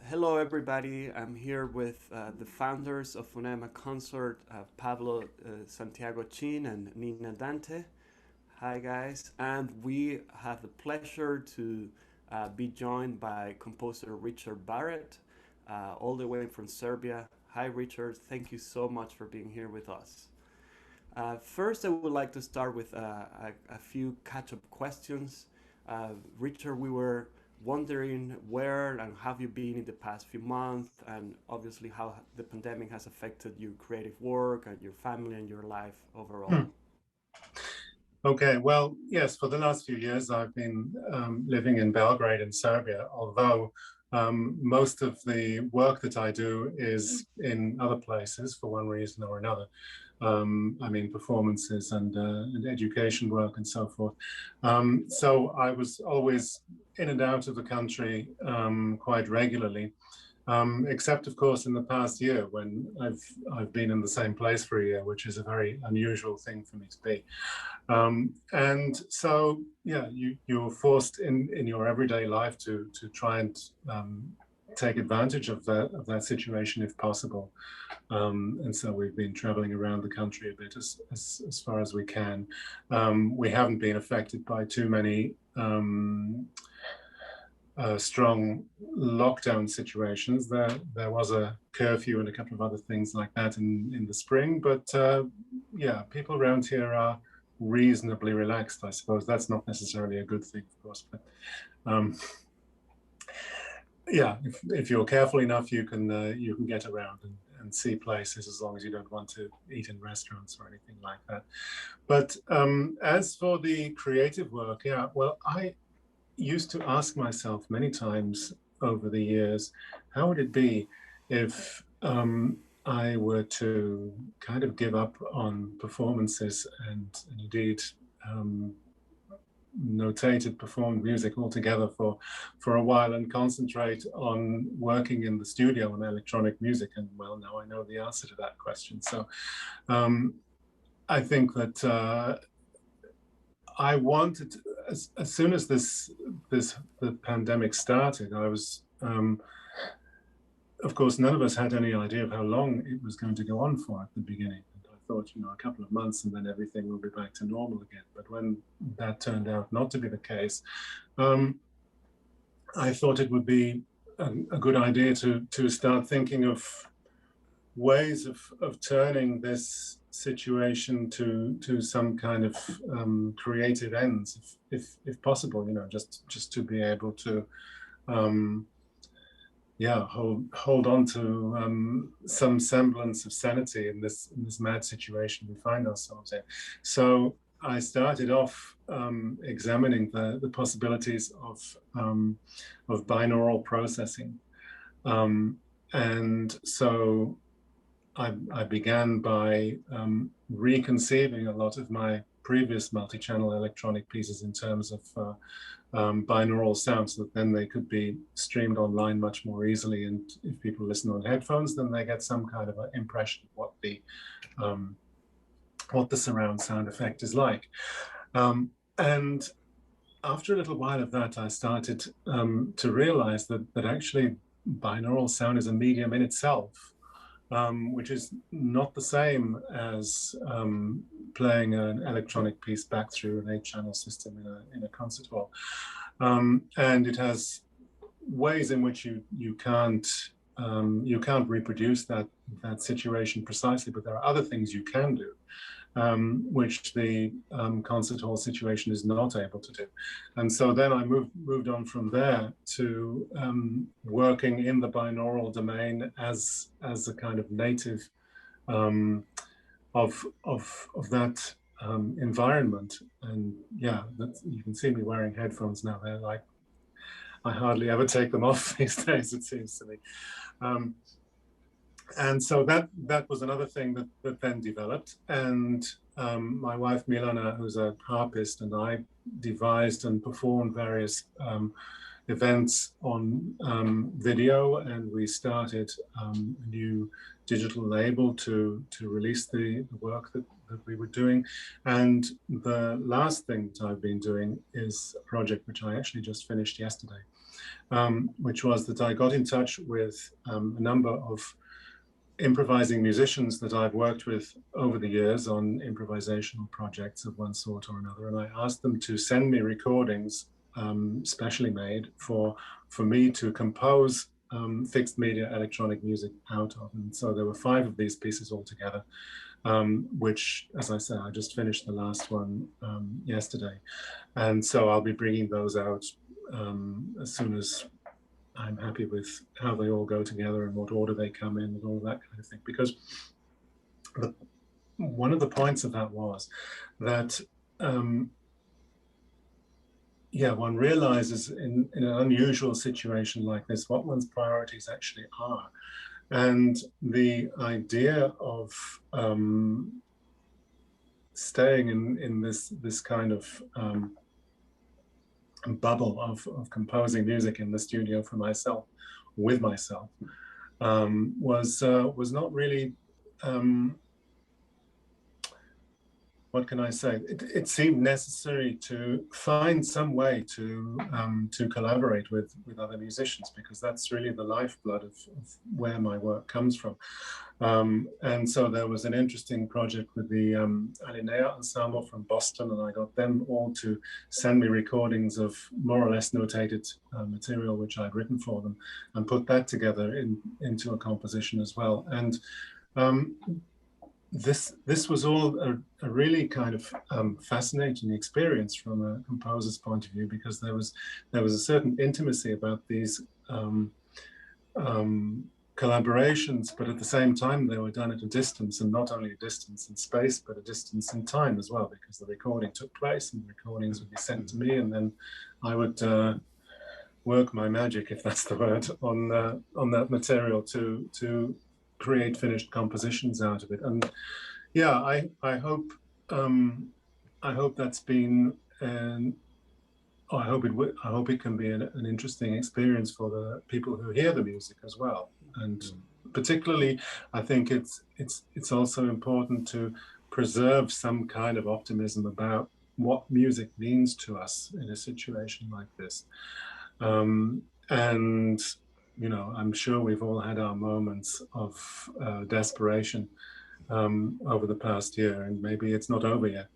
Hello, everybody. I'm here with the founders of Fonema Consort, Pablo Santiago Chin and Nina Dante. Hi, guys. And we have the pleasure to be joined by composer Richard Barrett, all the way from Serbia. Hi, Richard. Thank you so much for being here with us. First, I would like to start with a few catch-up questions. Richard, we were wondering where and have you been in the past few months, and obviously how the pandemic has affected your creative work and your family and your life overall. Okay, well, yes, for the last few years I've been living in Belgrade in Serbia, although most of the work that I do is in other places for one reason or another. I mean, performances and education work and so forth. So I was always in and out of the country quite regularly. Except, of course, in the past year when I've been in the same place for a year, which is a very unusual thing for me to be. And so, yeah, you're forced in your everyday life to try and take advantage of that situation if possible. And so we've been traveling around the country a bit as far as we can. We haven't been affected by too many strong lockdown situations. There was a curfew and a couple of other things like that in the spring, but yeah, people around here are reasonably relaxed, I suppose. That's not necessarily a good thing, of course, but yeah, if you're careful enough, you can get around and see places, as long as you don't want to eat in restaurants or anything like that. But as for the creative work, yeah, well, I used to ask myself many times over the years, how would it be if I were to kind of give up on performances and indeed notated performed music altogether for a while and concentrate on working in the studio on electronic music? And well, now I know the answer to that question. So I think that I wanted, as soon as the pandemic started, I was, of course, none of us had any idea of how long it was going to go on for at the beginning. And I thought, a couple of months and then everything will be back to normal again. But when that turned out not to be the case, I thought it would be a good idea to start thinking of ways of turning this situation to some kind of creative ends, if possible, just to be able to yeah, hold on to some semblance of sanity in this mad situation we find ourselves in. So I started off examining the possibilities of binaural processing, and so I began by reconceiving a lot of my previous multi-channel electronic pieces in terms of binaural sounds, so that then they could be streamed online much more easily. And if people listen on headphones, then they get some kind of an impression of what the surround sound effect is like. And after a little while of that, I started to realize that actually binaural sound is a medium in itself. Which is not the same as playing an electronic piece back through an 8-channel system in a concert hall. And it has ways in which you can't reproduce that situation precisely, but there are other things you can do, which the concert hall situation is not able to do. And so then I moved on from there to working in the binaural domain as a kind of native of that environment. And yeah, you can see me wearing headphones now. They're like, I hardly ever take them off these days, it seems to me. And so that was another thing that then developed. And my wife Milana, who's a harpist, and I devised and performed various events on video, and we started a new digital label to release the work that we were doing. And the last thing that I've been doing is a project which I actually just finished yesterday, which was that I got in touch with a number of improvising musicians that I've worked with over the years on improvisational projects of one sort or another, and I asked them to send me recordings specially made for me to compose fixed media electronic music out of. And so there were 5 of these pieces altogether, which, as I said, I just finished the last one yesterday, and so I'll be bringing those out as soon as I'm happy with how they all go together and what order they come in and all that kind of thing. Because one of the points of that was that, yeah, one realizes in an unusual situation like this what one's priorities actually are. And the idea of staying in this kind of bubble of composing music in the studio for myself, with myself, was not really, what can I say? It seemed necessary to find some way to collaborate with other musicians, because that's really the lifeblood of where my work comes from. And so there was an interesting project with the Eleanor ensemble from Boston, and I got them all to send me recordings of more or less notated material which I'd written for them, and put that together into a composition as well. And this was all a really kind of fascinating experience from a composer's point of view, because there was a certain intimacy about these collaborations, but at the same time they were done at a distance, and not only a distance in space but a distance in time as well, because the recording took place and the recordings would be sent to me, and then I would work my magic, if that's the word, on that material to create finished compositions out of it. And yeah, I hope that's been I hope it can be an interesting experience for the people who hear the music as well. And particularly, I think it's also important to preserve some kind of optimism about what music means to us in a situation like this. And you know, I'm sure we've all had our moments of desperation over the past year, and maybe it's not over yet.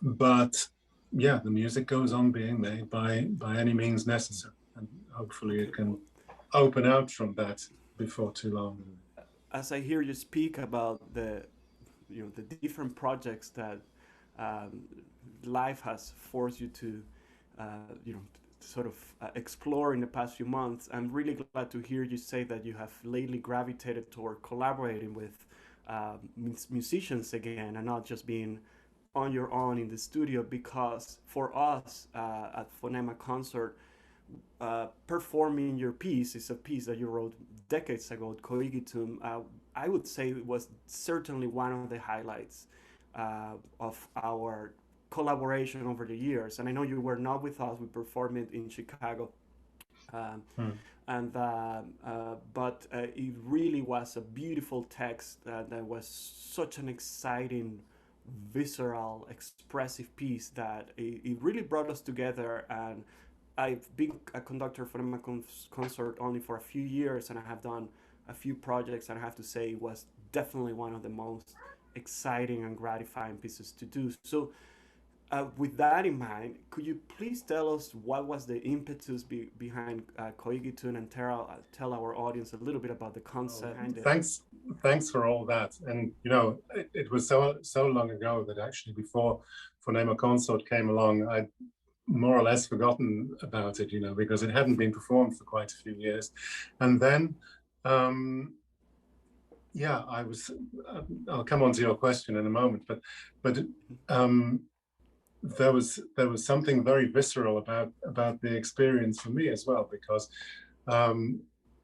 But yeah, the music goes on being made by any means necessary, and hopefully it can open out from that before too long. As I hear you speak about the different projects that life has forced you to sort of explore in the past few months, I'm really glad to hear you say that you have lately gravitated toward collaborating with musicians again, and not just being on your own in the studio, because for us at Fonema Concert, performing your piece is a piece that you wrote decades ago, Coïgitum. I would say it was certainly one of the highlights of our collaboration over the years. And I know you were not with us; we performed it in Chicago, but it really was a beautiful text that was such an exciting, visceral, expressive piece that it really brought us together. And I've been a conductor for my concert only for a few years, and I have done a few projects, and I have to say it was definitely one of the most exciting and gratifying pieces to do. So with that in mind, could you please tell us what was the impetus behind Coïgitum, and tell our audience a little bit about the concept? Thanks for all that. And you know, it was so long ago that actually before Fonema Consort came along, I'd more or less forgotten about it, you know, because it hadn't been performed for quite a few years. And then, yeah, I'll come on to your question in a moment, but there was something very visceral about the experience for me as well, because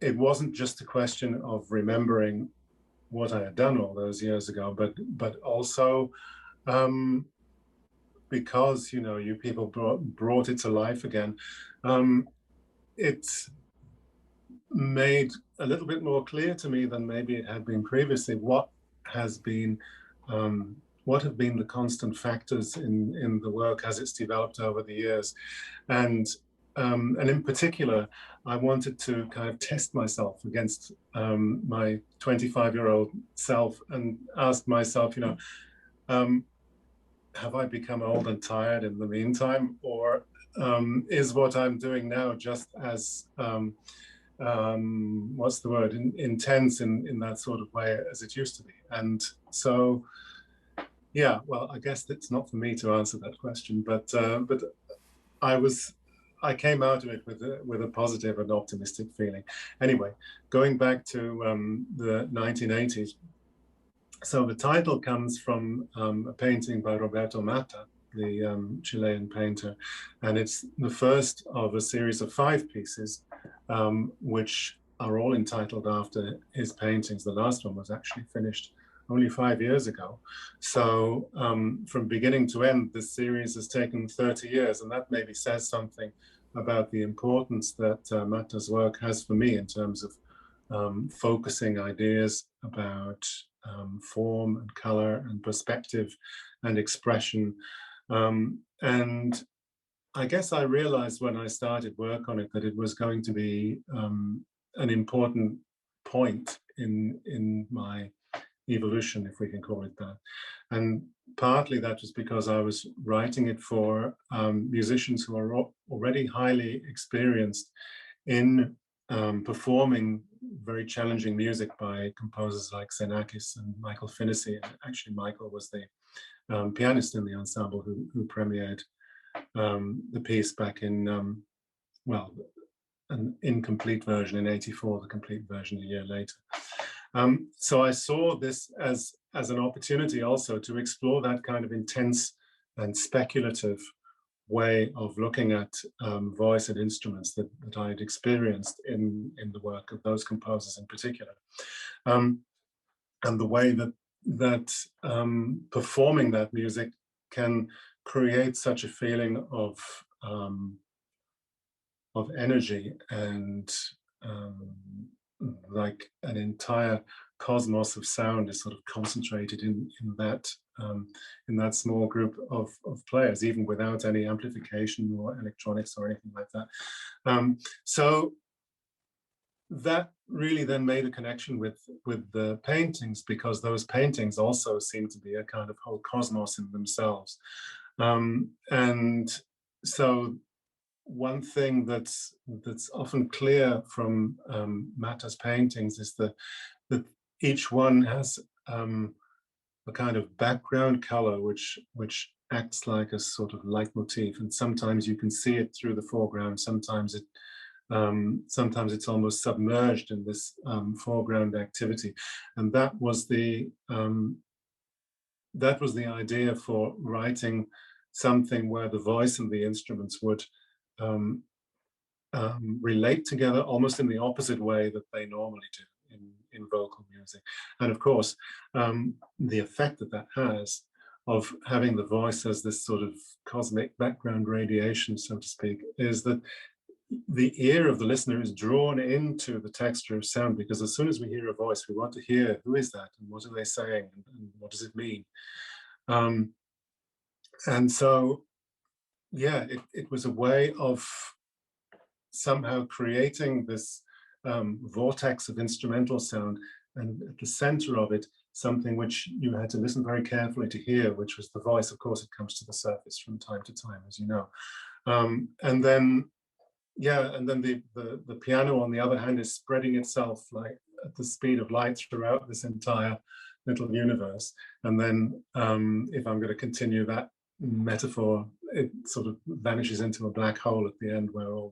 it wasn't just a question of remembering what I had done all those years ago, but also because, you know, you people brought it to life again. It made a little bit more clear to me than maybe it had been previously what have been the constant factors in the work as it's developed over the years. And and in particular, I wanted to kind of test myself against my 25-year-old self and ask myself, you know, have I become old and tired in the meantime, or is what I'm doing now just as what's the word, intense in that sort of way as it used to be? And so, yeah, well, I guess it's not for me to answer that question, but I came out of it with a positive and optimistic feeling. Anyway, going back to the 1980s. So the title comes from a painting by Roberto Matta, the Chilean painter, and it's the first of a series of 5 pieces, which are all entitled after his paintings. The last one was actually finished only 5 years ago. So from beginning to end, this series has taken 30 years, and that maybe says something about the importance that Matta's work has for me in terms of focusing ideas about form and color and perspective and expression. And I guess I realized when I started work on it that it was going to be an important point in my evolution, if we can call it that. And partly that was because I was writing it for musicians who are already highly experienced in performing very challenging music by composers like Xenakis and Michael Finnessy. And actually, Michael was the pianist in the ensemble who premiered the piece back in, well, an incomplete version in '84, the complete version a year later. So I saw this as an opportunity also to explore that kind of intense and speculative way of looking at voice and instruments that I had experienced in the work of those composers in particular, and the way that performing that music can create such a feeling of energy and like an entire cosmos of sound is sort of concentrated in that small group of players, even without any amplification or electronics or anything like that. So that really then made a connection with the paintings, because those paintings also seem to be a kind of whole cosmos in themselves. And so one thing that's often clear from Matta's paintings is that each one has a kind of background color which acts like a sort of leitmotif, and sometimes you can see it through the foreground. Sometimes it's almost submerged in this foreground activity, and that was the idea for writing something where the voice and the instruments would relate together almost in the opposite way that they normally do in vocal music. And of course, the effect that has of having the voice as this sort of cosmic background radiation, so to speak, is that the ear of the listener is drawn into the texture of sound, because as soon as we hear a voice, we want to hear who is that and what are they saying and what does it mean. And so, yeah, it was a way of somehow creating this vortex of instrumental sound, and at the center of it, something which you had to listen very carefully to hear, which was the voice. Of course, it comes to the surface from time to time, as you know. And then, yeah, and then the piano, on the other hand, is spreading itself like at the speed of light throughout this entire little universe. And then, if I'm going to continue that metaphor, it sort of vanishes into a black hole at the end, where all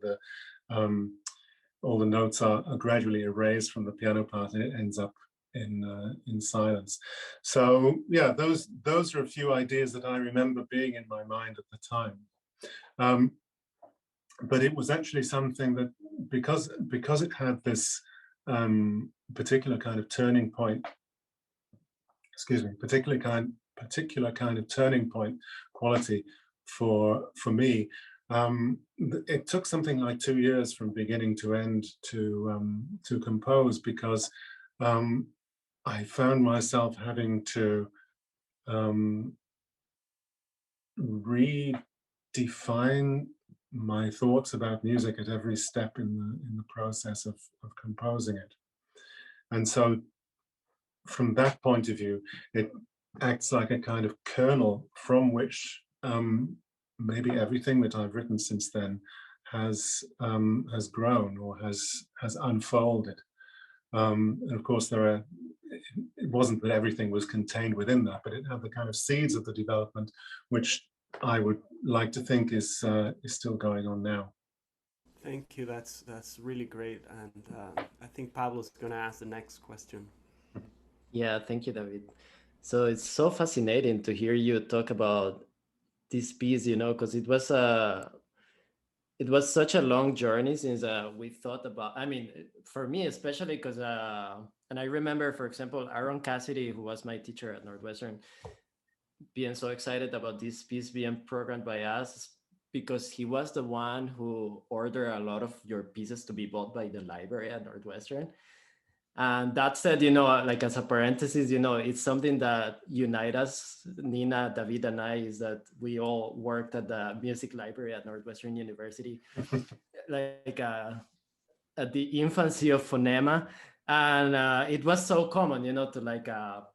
the notes are gradually erased from the piano part, and it ends up in silence. So yeah, those are a few ideas that I remember being in my mind at the time. But it was actually something that, because it had this particular kind of turning point, particular kind of turning point quality for me. It took something like 2 years from beginning to end to compose, because I found myself having to redefine my thoughts about music at every step in the process of composing it. And so from that point of view, it acts like a kind of kernel from which maybe everything that I've written since then has grown or has unfolded. And of course, it wasn't that everything was contained within that, but it had the kind of seeds of the development, which I would like to think is still going on now. Thank you. That's really great, and I think Pablo's going to ask the next question. Yeah, thank you, David. So it's so fascinating to hear you talk about this piece, because it was such a long journey since we thought about. I mean, for me especially, because and I remember, for example, Aaron Cassidy, who was my teacher at Northwestern, being so excited about this piece being programmed by us, because he was the one who ordered a lot of your pieces to be bought by the library at Northwestern. And that said, like as a parenthesis, it's something that unites us, Nina, David, and I, is that we all worked at the music library at Northwestern University, like at the infancy of Fonema. And it was so common, to like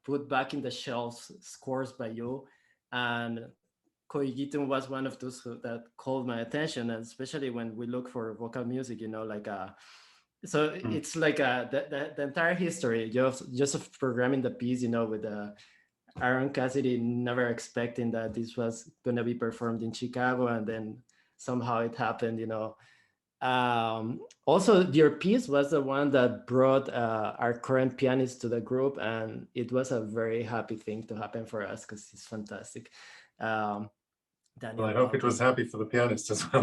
put back in the shelves scores by you. And Coïgitum was one of those that called my attention, and especially when we look for vocal music, so it's like the entire history just of programming the piece, with Aaron Cassidy never expecting that this was going to be performed in Chicago, and then somehow it happened. Also, your piece was the one that brought our current pianist to the group, and it was a very happy thing to happen for us because he's fantastic. Well, I hope it was happy for the pianist as well.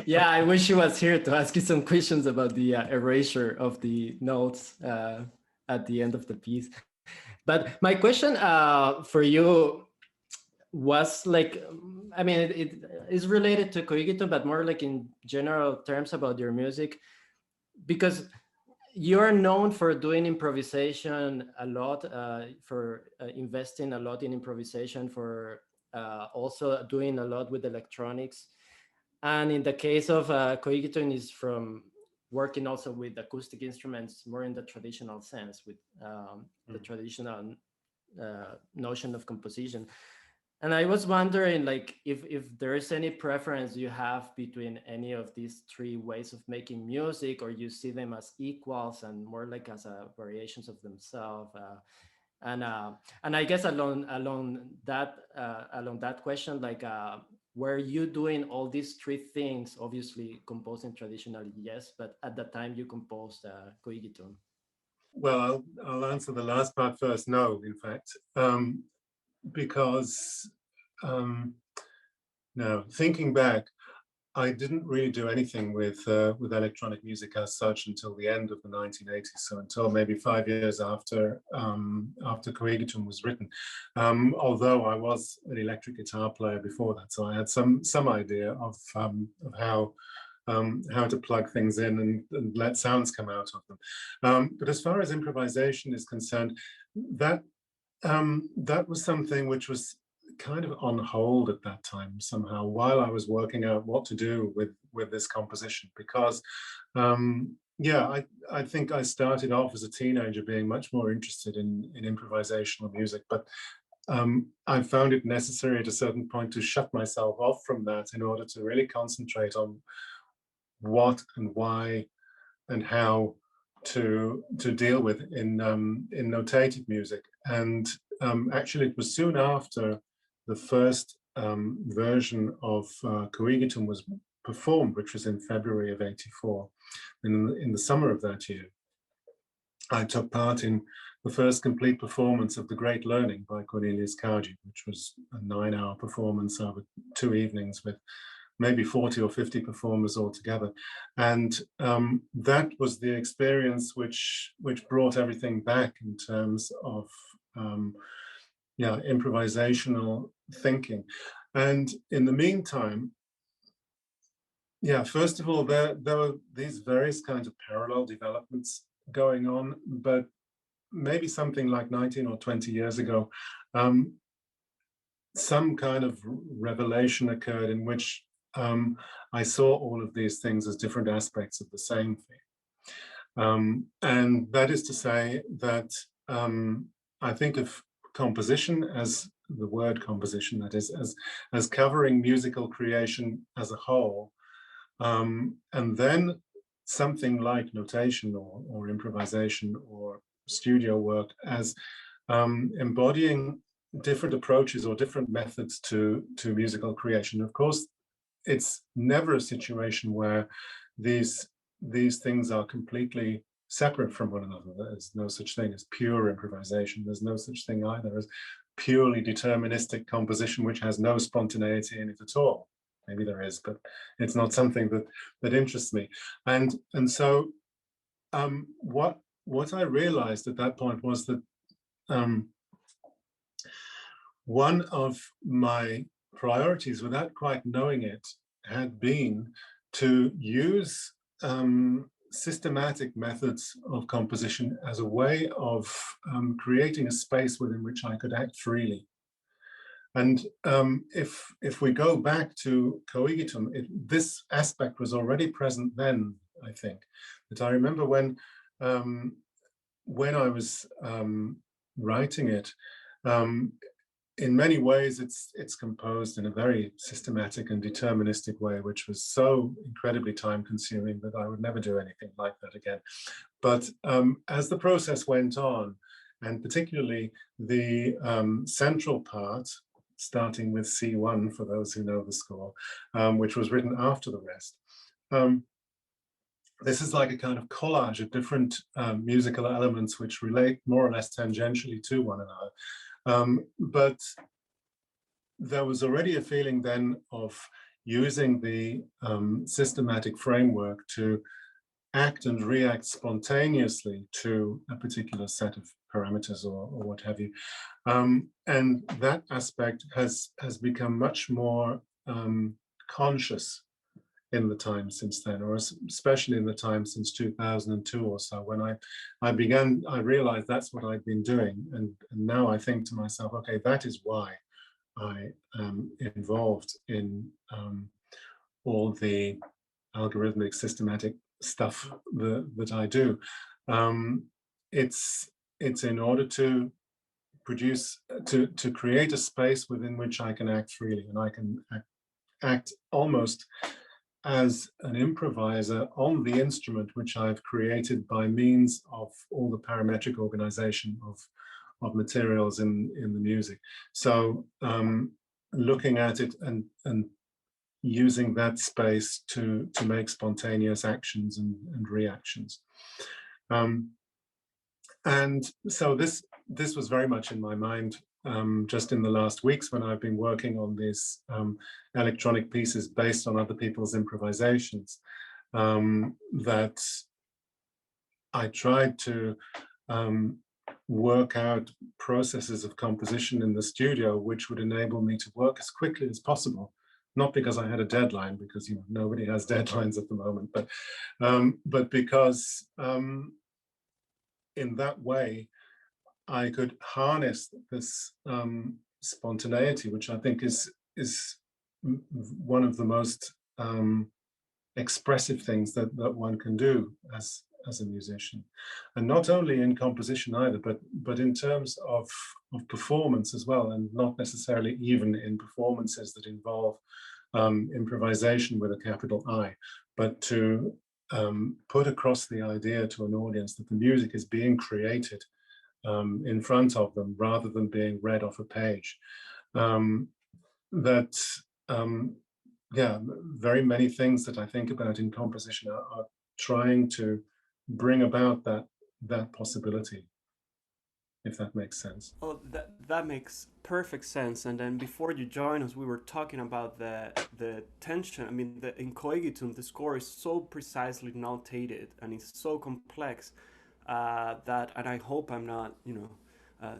Yeah, I wish he was here to ask you some questions about the erasure of the notes at the end of the piece. But my question for you was like, I mean, it is related to Coïgitum, but more like in general terms about your music, because you're known for doing improvisation a lot, for investing a lot in improvisation, for also doing a lot with electronics. And in the case of Coïgitum, is from working also with acoustic instruments, more in the traditional sense, with the traditional notion of composition. And I was wondering, like, if there is any preference you have between any of these three ways of making music, or you see them as equals and more like as variations of themselves. And I guess along that question, like, were you doing all these three things? Obviously, composing traditionally, yes, but at the time you composed Coïgitum. Well, I'll answer the last part first. No, in fact, because now thinking back, I didn't really do anything with electronic music as such until the end of the 1980s. So until maybe 5 years after Coïgitum was written. Although I was an electric guitar player before that, so I had some idea of how to plug things in and let sounds come out of them. But as far as improvisation is concerned, that was something which was kind of on hold at that time somehow, while I was working out what to do with this composition, because yeah, I think I started off as a teenager being much more interested in improvisational music, but I found it necessary at a certain point to shut myself off from that in order to really concentrate on what and why and how to deal with in notated music. And actually it was soon after the first version of Coïgitum was performed, which was in February of '84. And in the summer of that year, I took part in the first complete performance of The Great Learning by Cornelius Cardew, which was a 9-hour performance over 2 evenings with maybe 40 or 50 performers altogether. And that was the experience which brought everything back in terms of yeah, improvisational thinking. And in the meantime, yeah, first of all, there were these various kinds of parallel developments going on, but maybe something like 19 or 20 years ago, some kind of revelation occurred in which I saw all of these things as different aspects of the same thing. And that is to say that I think of composition as the word composition, that is, as covering musical creation as a whole. And then something like notation or improvisation or studio work as embodying different approaches or different methods to musical creation. Of course, it's never a situation where these things are completely separate from one another. There's no such thing as pure improvisation. There's no such thing either as purely deterministic composition, which has no spontaneity in it at all. Maybe there is, but it's not something that interests me. And so what I realized at that point was that one of my priorities, without quite knowing it, had been to use systematic methods of composition as a way of creating a space within which I could act freely. And if we go back to Coïgitum, this aspect was already present then, I think. That I remember when I was writing it, in many ways it's composed in a very systematic and deterministic way, which was so incredibly time consuming that I would never do anything like that again. But as the process went on, and particularly the central part, starting with C1 for those who know the score, which was written after the rest. This is like a kind of collage of different musical elements which relate more or less tangentially to one another. But there was already a feeling then of using the systematic framework to act and react spontaneously to a particular set of parameters or what have you. And that aspect has become much more conscious in the time since then, or especially in the time since 2002 or so, when I realized that's what I'd been doing. And now I think to myself, okay, that is why I am involved in all the algorithmic systematic stuff that I do. It's in order to produce, to create a space within which I can act freely, and I can act almost as an improviser on the instrument which I've created by means of all the parametric organization of materials in the music. So looking at it and using that space to make spontaneous actions and reactions. And so this was very much in my mind just in the last weeks when I've been working on these electronic pieces based on other people's improvisations, that I tried to work out processes of composition in the studio which would enable me to work as quickly as possible. Not because I had a deadline, because nobody has deadlines at the moment, but because in that way I could harness this spontaneity, which I think is one of the most expressive things that one can do as a musician, and not only in composition either, but in terms of performance as well, and not necessarily even in performances that involve improvisation with a capital I, but to put across the idea to an audience that the music is being created in front of them rather than being read off a page. Very many things that I think about in composition are trying to bring about that possibility, if that makes sense. Oh, that makes perfect sense. And then before you joined us, we were talking about the tension. I mean, in Coïgitum, the score is so precisely notated and it's so complex that, and I hope I'm not,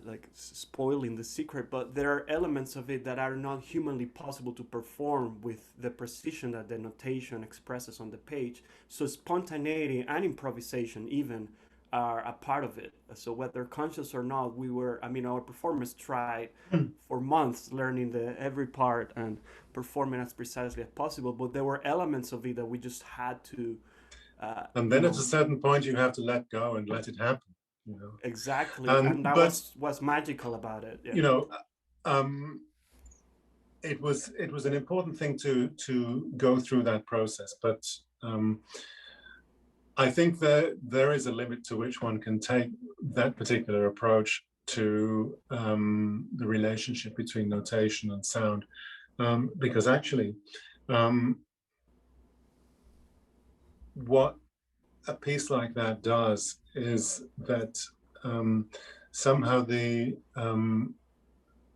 like spoiling the secret, but there are elements of it that are not humanly possible to perform with the precision that the notation expresses on the page. So spontaneity and improvisation even are a part of it. So whether conscious or not, we were, I mean, our performers tried for months learning every part and performing as precisely as possible, but there were elements of it that we just had to. And then at a certain point, you have to let go and let it happen. You know? Exactly, and that was magical about it. Yeah. You know, it was an important thing to go through that process, but I think that there is a limit to which one can take that particular approach to the relationship between notation and sound, because actually, what a piece like that does is that somehow the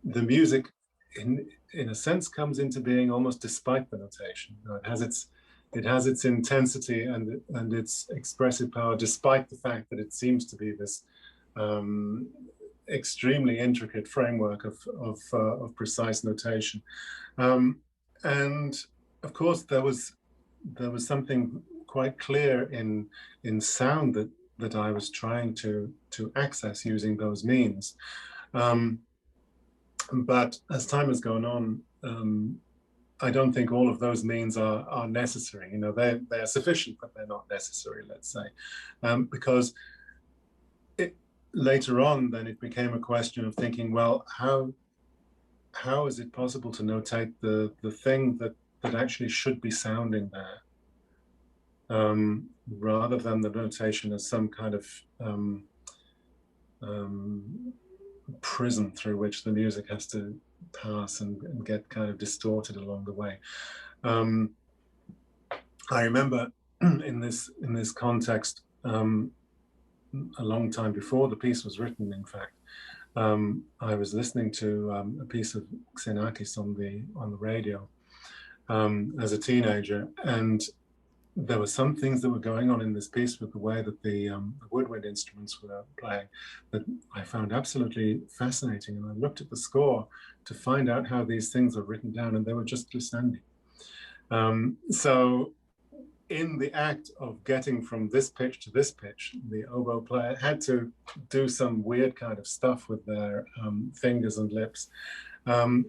music, in a sense, comes into being almost despite the notation. It has its intensity and its expressive power, despite the fact that it seems to be this extremely intricate framework of precise notation. And of course, there was something quite clear in sound that I was trying to access using those means. But as time has gone on, I don't think all of those means are necessary. You know, they're sufficient, but they're not necessary, let's say, because later on, then it became a question of thinking, well, how is it possible to notate the thing that actually should be sounding there, rather than the notation as some kind of prism through which the music has to pass and get kind of distorted along the way. I remember in this context, a long time before the piece was written, in fact, I was listening to a piece of Xenakis on the radio as a teenager, and there were some things that were going on in this piece with the way that the woodwind instruments were playing that I found absolutely fascinating. And I looked at the score to find out how these things are written down, and they were just glissandi. So in the act of getting from this pitch to this pitch, the oboe player had to do some weird kind of stuff with their fingers and lips,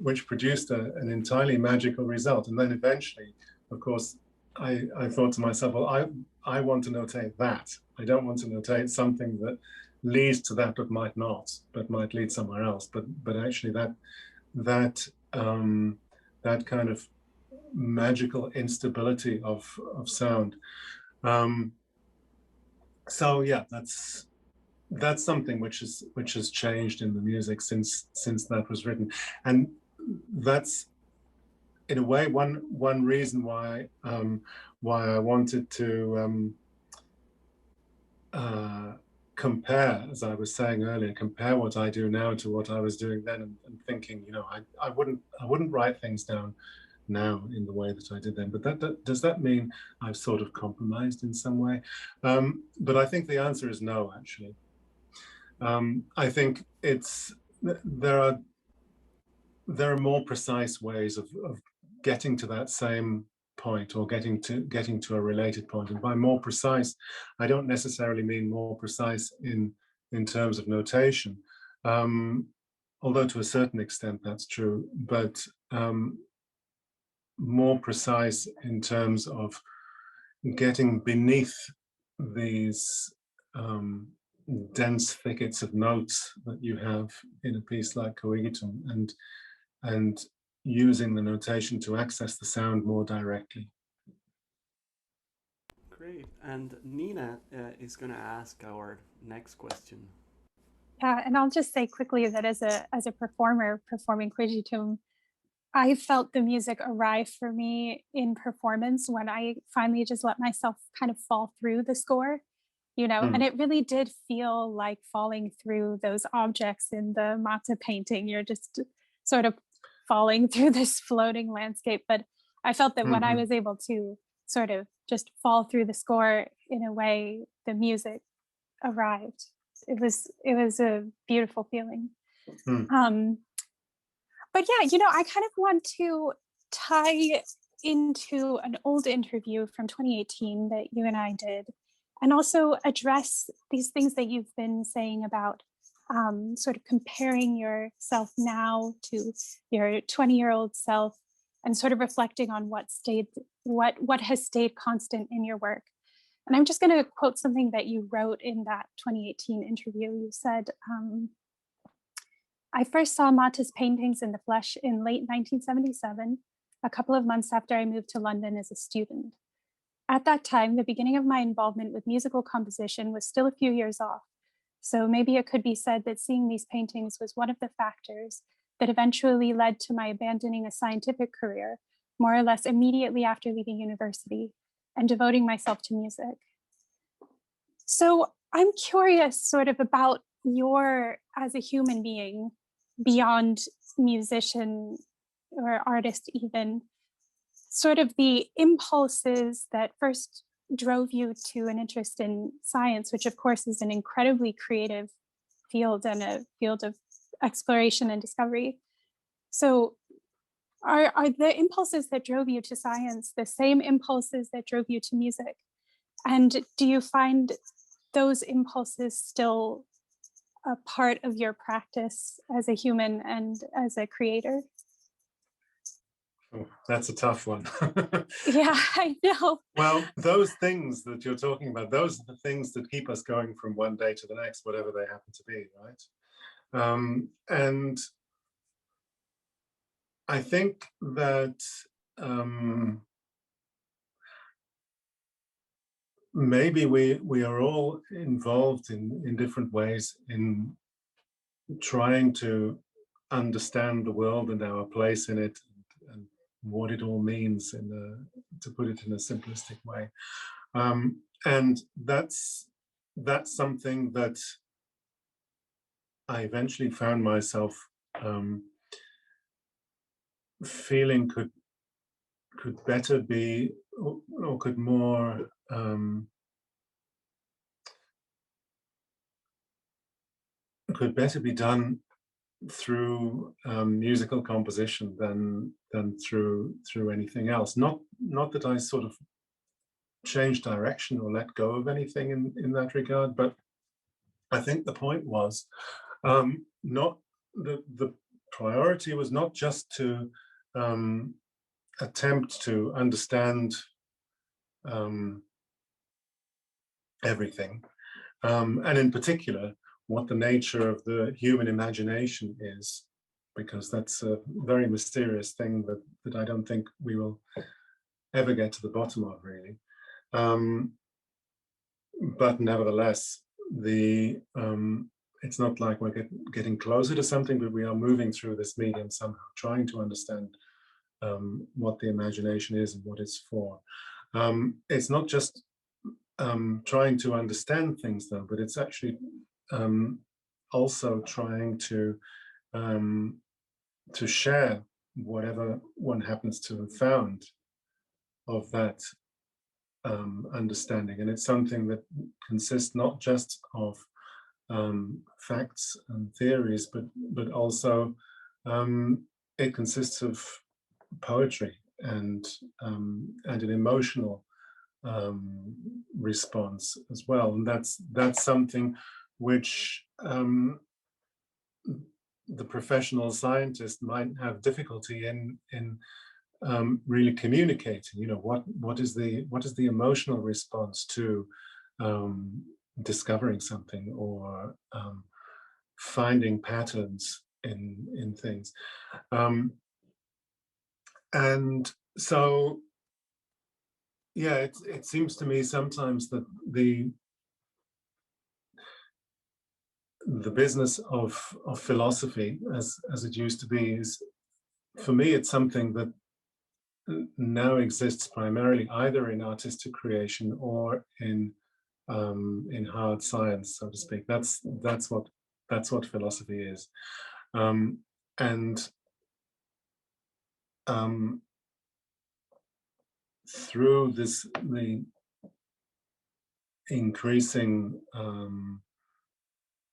which produced an entirely magical result. And then eventually, of course, I thought to myself, well, I want to notate that. I don't want to notate something that leads to that but might not, but might lead somewhere else. But actually that kind of magical instability of sound. So yeah, that's something which has changed in the music since that was written, and that's in a way one reason why I wanted to compare, as I was saying earlier, compare what I do now to what I was doing then, and thinking, you know, I wouldn't write things down now in the way that I did then. But that does that mean I've sort of compromised in some way? But I think the answer is no, actually. I think there are more precise ways of getting to that same point, or getting to a related point. And by more precise, I don't necessarily mean more precise in terms of notation, although to a certain extent that's true, but more precise in terms of getting beneath these dense thickets of notes that you have in a piece like Coïgitum, and using the notation to access the sound more directly. Great. And Nina is going to ask our next question. Yeah, and I'll just say quickly that as a performer performing Coïgitum, I felt the music arrive for me in performance when I finally just let myself kind of fall through the score, you know, and it really did feel like falling through those objects in the Mata painting. You're just sort of falling through this floating landscape. But I felt that when I was able to sort of just fall through the score in a way, the music arrived. It was a beautiful feeling. But yeah, you know, I kind of want to tie into an old interview from 2018 that you and I did and also address these things that you've been saying about sort of comparing yourself now to your 20-year-old self, and sort of reflecting on what has stayed constant in your work. And I'm just going to quote something that you wrote in that 2018 interview. You said, I first saw Mata's paintings in the flesh in late 1977, a couple of months after I moved to London as a student. At that time, the beginning of my involvement with musical composition was still a few years off. So maybe it could be said that seeing these paintings was one of the factors that eventually led to my abandoning a scientific career, more or less immediately after leaving university, and devoting myself to music. So I'm curious sort of about your, as a human being, beyond musician or artist even, sort of the impulses that first drove you to an interest in science, which of course is an incredibly creative field and a field of exploration and discovery. So are the impulses that drove you to science the same impulses that drove you to music? And do you find those impulses still a part of your practice as a human and as a creator? Oh, that's a tough one. Yeah, I know. Well, those things that you're talking about, those are the things that keep us going from one day to the next, whatever they happen to be, right? And I think that maybe we are all involved in different ways in trying to understand the world and our place in it, and what it all means, to put it in a simplistic way. And that's something that I eventually found myself feeling could better be, or could more could better be done through musical composition than through anything else. Not that I sort of changed direction or let go of anything in that regard, but I think the point was not the priority was not just to attempt to understand everything, and in particular what the nature of the human imagination is, because that's a very mysterious thing that I don't think we will ever get to the bottom of, really. But nevertheless, it's not like we're getting closer to something, but we are moving through this medium somehow, trying to understand what the imagination is and what it's for. It's not just trying to understand things, though, but it's actually also trying to share whatever one happens to have found of that understanding. And it's something that consists not just of facts and theories, but also it consists of poetry and an emotional response as well. And that's something which the professional scientist might have difficulty in really communicating. You know, what is the emotional response to discovering something, or finding patterns in things. And so, yeah, it seems to me sometimes that the business of philosophy, as it used to be, is, for me, it's something that now exists primarily either in artistic creation or in hard science, so to speak. That's what philosophy is, and through the increasing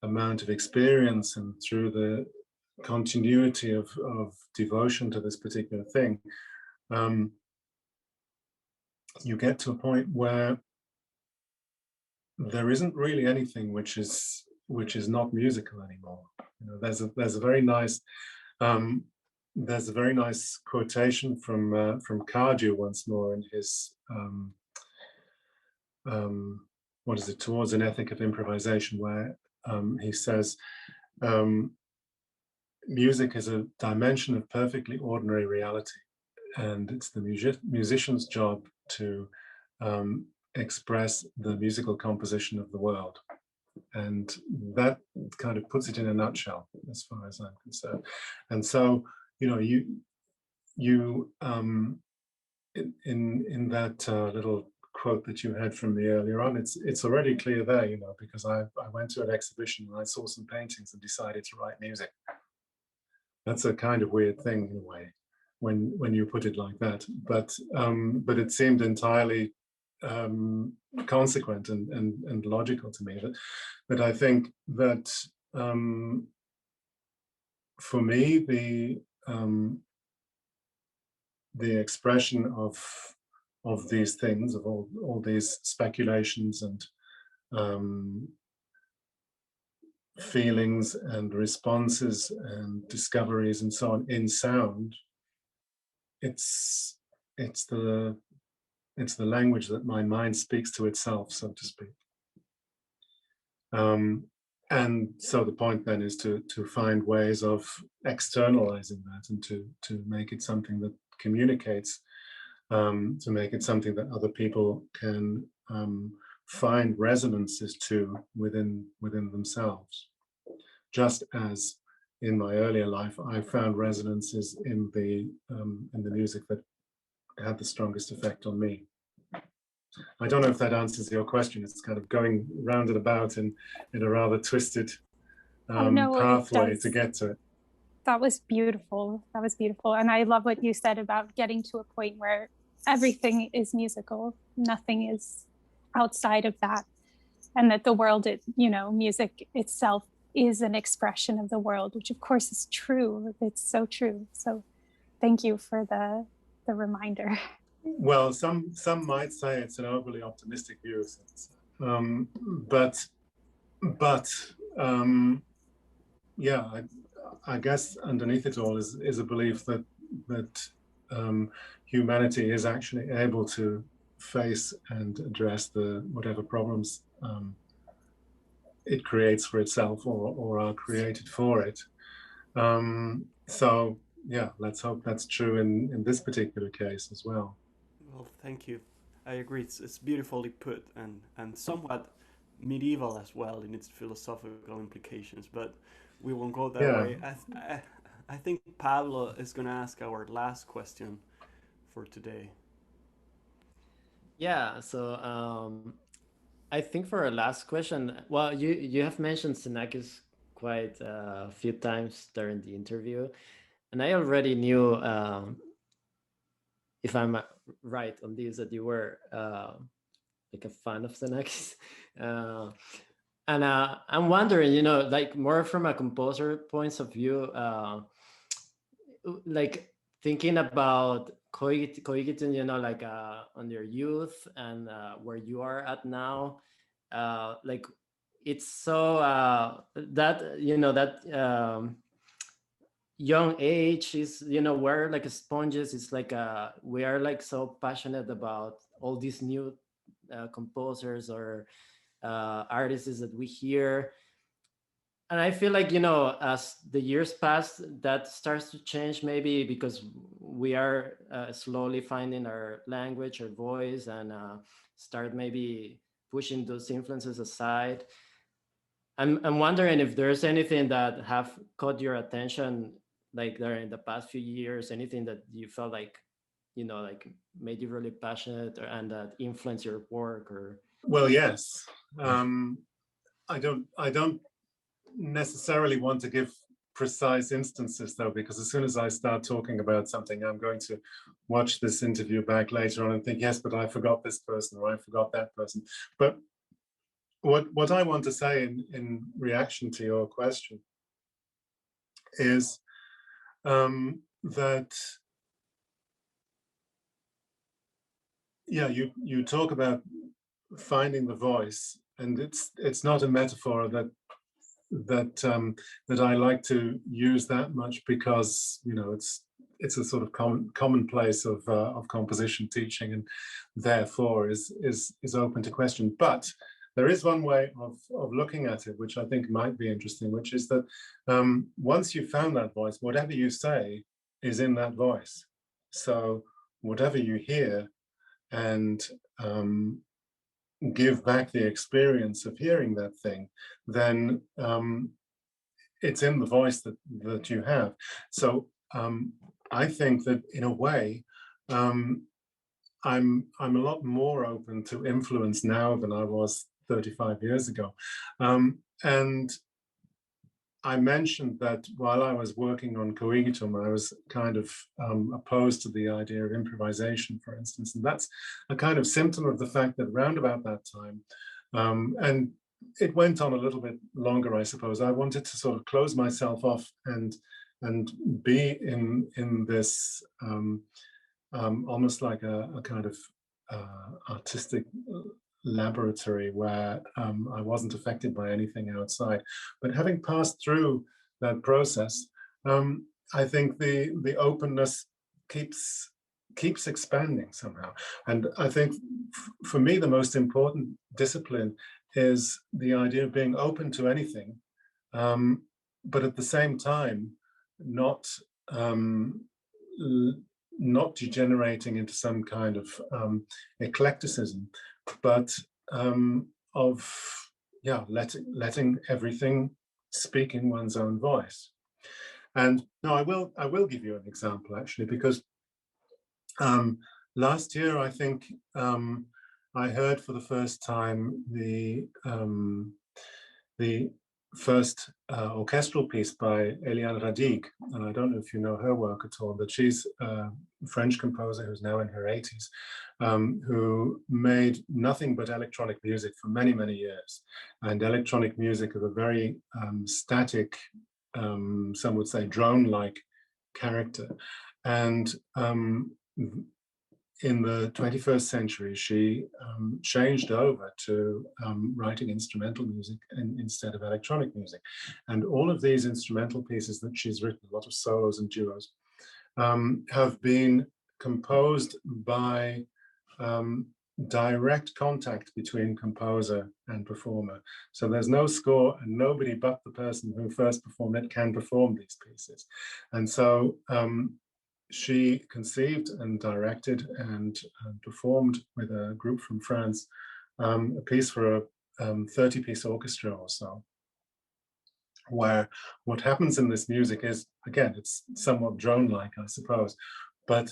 amount of experience, and through the continuity of devotion to this particular thing, you get to a point where there isn't really anything which is not musical anymore. You know, there's a very nice quotation from Cardew once more in his what is it, Towards an Ethic of Improvisation, where he says, music is a dimension of perfectly ordinary reality, and it's the musician's job to express the musical composition of the world. And that kind of puts it in a nutshell, as far as I'm concerned. And so, you know, you in that little quote that you had from me earlier on, it's already clear there, you know, because I went to an exhibition and I saw some paintings and decided to write music. That's a kind of weird thing in a way, when you put it like that. But it seemed entirely consequent and logical to me. That I think that for me, the expression of these things, of all these speculations and feelings and responses and discoveries and so on in sound, it's the language that my mind speaks to itself, so to speak. And so the point then is to find ways of externalizing that and to make it something that communicates, to make it something that other people can find resonances to within themselves. Just as in my earlier life, I found resonances in the music that had the strongest effect on me. I don't know if that answers your question. It's kind of going round and about in a rather twisted pathway to get to it. That was beautiful. That was beautiful. And I love what you said about getting to a point where everything is musical. Nothing is outside of that. And that the world, music itself is an expression of the world, which of course is true. It's so true. So thank you for the reminder. Well, some might say it's an overly optimistic view of things, but yeah, I guess underneath it all is a belief that humanity is actually able to face and address whatever problems it creates for itself or are created for it. So yeah, let's hope that's true in this particular case as well. Well, thank you. I agree. It's beautifully put and somewhat medieval as well in its philosophical implications, but we won't go that way. I think Pablo is going to ask our last question for today. Yeah, so I think for our last question, well, you have mentioned Xenakis quite a few times during the interview, and I already knew, if I'm right on this, that you were like a fan of Xenakis. And I'm wondering, like more from a composer point of view, like thinking about Coïgitum, like on your youth and where you are at now, like it's so that that young age is, we're like sponges. It's like we are like so passionate about all these new composers or artists that we hear. And I feel like, as the years pass, that starts to change, maybe because we are slowly finding our language, our voice, and start maybe pushing those influences aside. I'm wondering if there's anything that have caught your attention, like during the past few years, anything that you felt like, like made you really passionate and that influenced your work. Or well, yes. I don't necessarily want to give precise instances, though, because as soon as I start talking about something, I'm going to watch this interview back later on and think, yes, but I forgot this person or I forgot that person. But what I want to say in reaction to your question is that, yeah, you talk about finding the voice it's not a metaphor that I like to use that much, because it's a sort of commonplace of composition teaching, and therefore is open to question. But there is one way of looking at it, which I think might be interesting, which is that once you've found that voice, whatever you say is in that voice. So whatever you hear and give back the experience of hearing that thing, then it's in the voice that you have. So I think that in a way, I'm a lot more open to influence now than I was 35 years ago. And I mentioned that while I was working on Coïgitum, I was kind of opposed to the idea of improvisation, for instance. And that's a kind of symptom of the fact that round about that time, and it went on a little bit longer, I suppose, I wanted to sort of close myself off and be in this almost like a kind of artistic laboratory where I wasn't affected by anything outside. But having passed through that process, I think the openness keeps expanding somehow. And I think for me, the most important discipline is the idea of being open to anything, but at the same time, not degenerating into some kind of eclecticism, but letting everything speak in one's own voice. And now I will give you an example, actually, because last year I think I heard for the first time the first orchestral piece by Eleanor Radiek, and I don't know if you know her work at all, but she's a French composer who's now in her 80s, who made nothing but electronic music for many, many years, and electronic music of a very static, some would say drone-like character. And in the 21st century, she changed over to writing instrumental music instead of electronic music. And all of these instrumental pieces that she's written, a lot of solos and duos, have been composed by direct contact between composer and performer. So there's no score, and nobody but the person who first performed it can perform these pieces. And so she conceived and directed and performed with a group from France a piece for a 30-piece orchestra or so, where what happens in this music is, again, it's somewhat drone-like, I suppose, but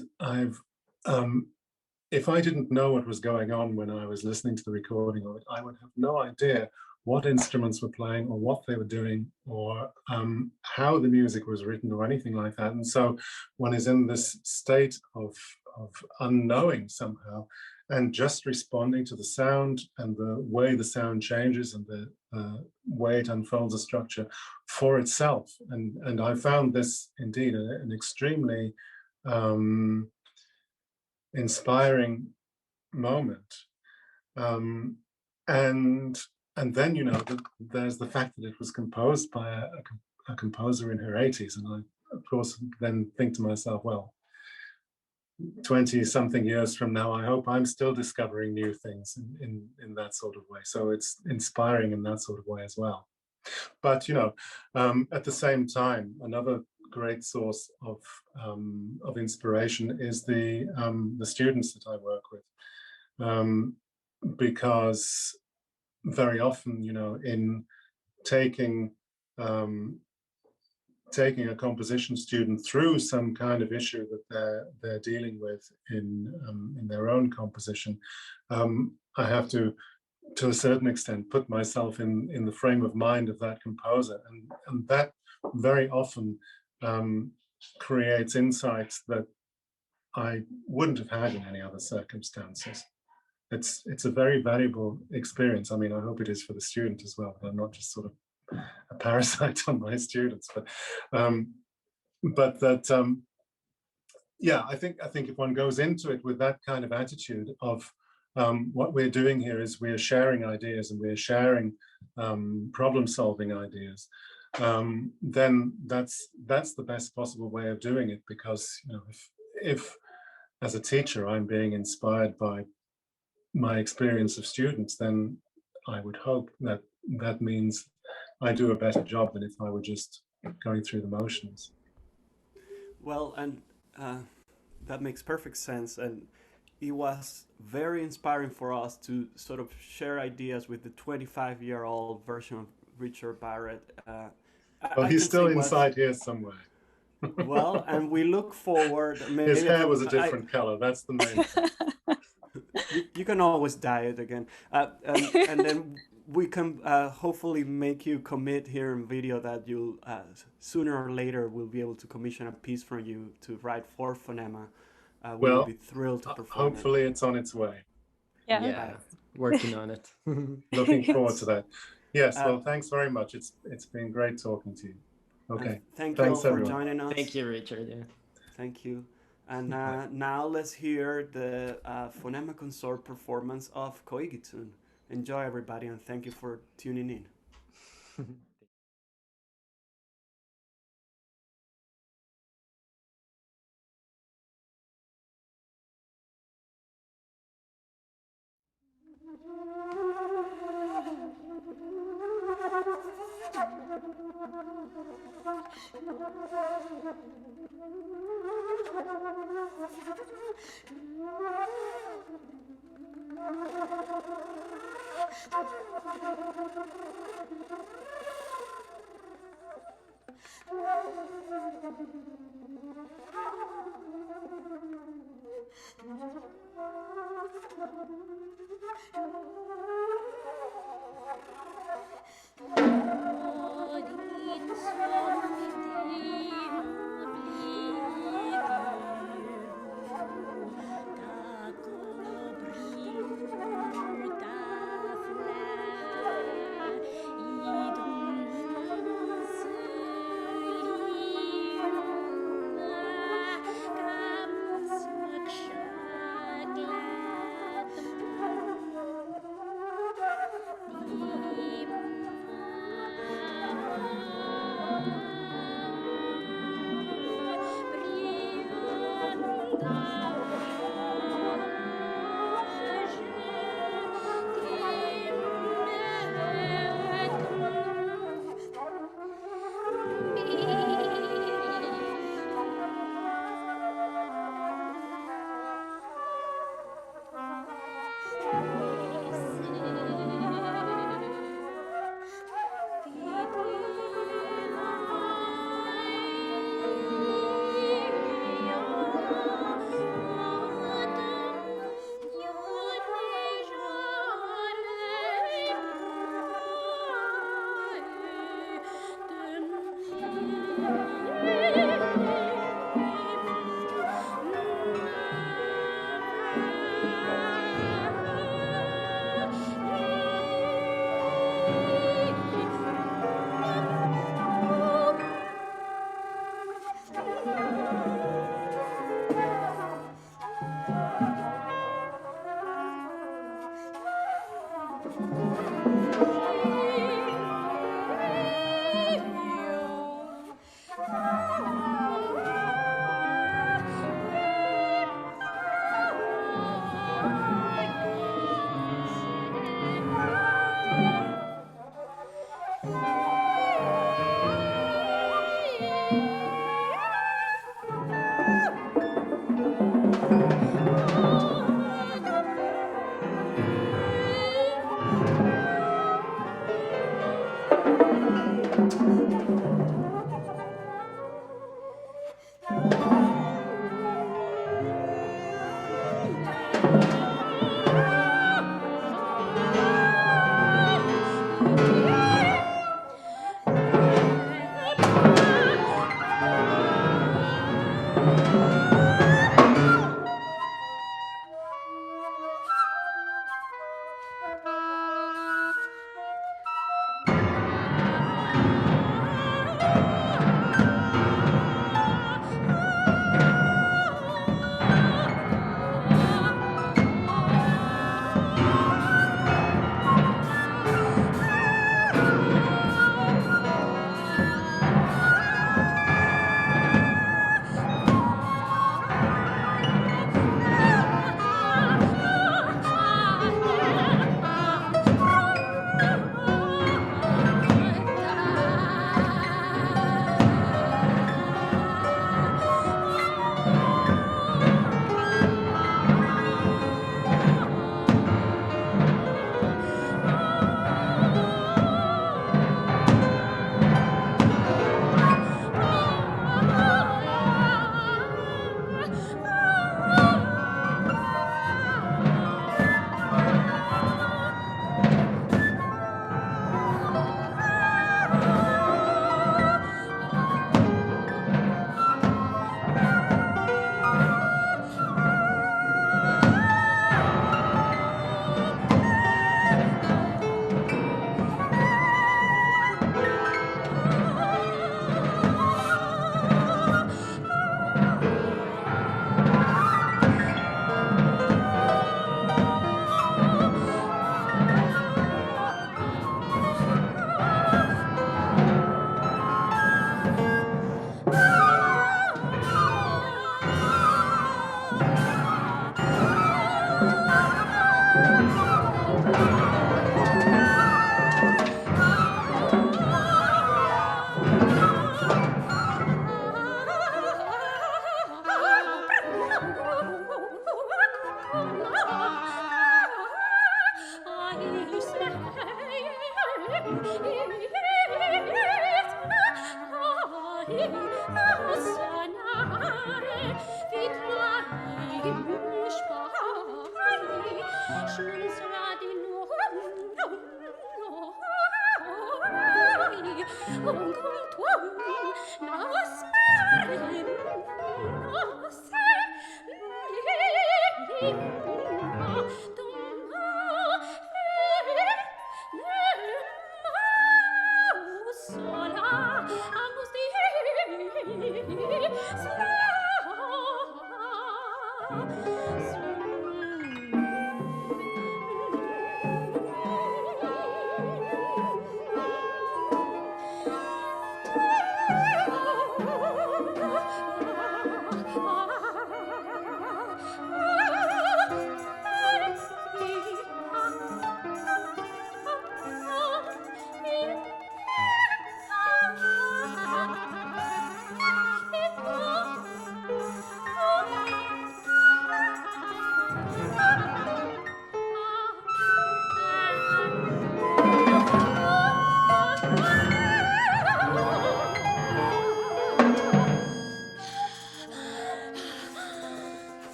if I didn't know what was going on when I was listening to the recording of it, I would have no idea what instruments were playing or what they were doing or how the music was written or anything like that. And so one is in this state of unknowing somehow, and just responding to the sound and the way the sound changes and the way it unfolds a structure for itself. And I found this indeed an extremely inspiring moment. And then, there's the fact that it was composed by a composer in her 80s. And I, of course, then think to myself, well, 20-something years from now, I hope I'm still discovering new things in that sort of way. So it's inspiring in that sort of way as well. But, at the same time, another great source of inspiration is the students that I work with. Because very often, in taking a composition student through some kind of issue that they're dealing with in their own composition, I have to a certain extent, put myself in the frame of mind of that composer, and that very often creates insights that I wouldn't have had in any other circumstances. It's a very valuable experience. I mean, I hope it is for the student as well. But I'm not just sort of a parasite on my students, but that I think if one goes into it with that kind of attitude of what we're doing here is we're sharing ideas and we're sharing problem-solving ideas, then that's the best possible way of doing it. Because if as a teacher I'm being inspired by my experience of students, then I would hope that that means I do a better job than if I were just going through the motions. Well, and that makes perfect sense. And it was very inspiring for us to sort of share ideas with the 25-year-old version of Richard Barrett. Well, he's still inside here somewhere. Well, and we look forward. Maybe his hair was a different color. That's the main thing. You can always dye it again. And then we can hopefully make you commit here in video that you'll sooner or later we'll be able to commission a piece from you to write for Fonema. We'll be thrilled to perform hopefully it's on its way. Yeah, working on it. Looking forward to that. Yes, well, thanks very much. It's been great talking to you. Okay, thank you all for everyone. joining us. Thank you, Richard. Yeah. Thank you. And now let's hear the Fonema Consort performance of Coïgitum. Enjoy, everybody, and thank you for tuning in.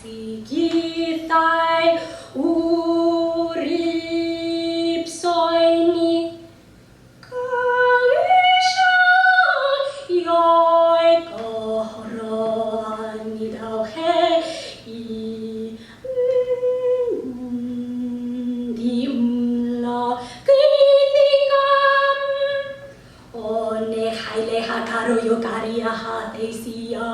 Sigithai uripsoini kaisha yoi korani dauhe I diumla kritikam one haile hakaru yokaria hatesia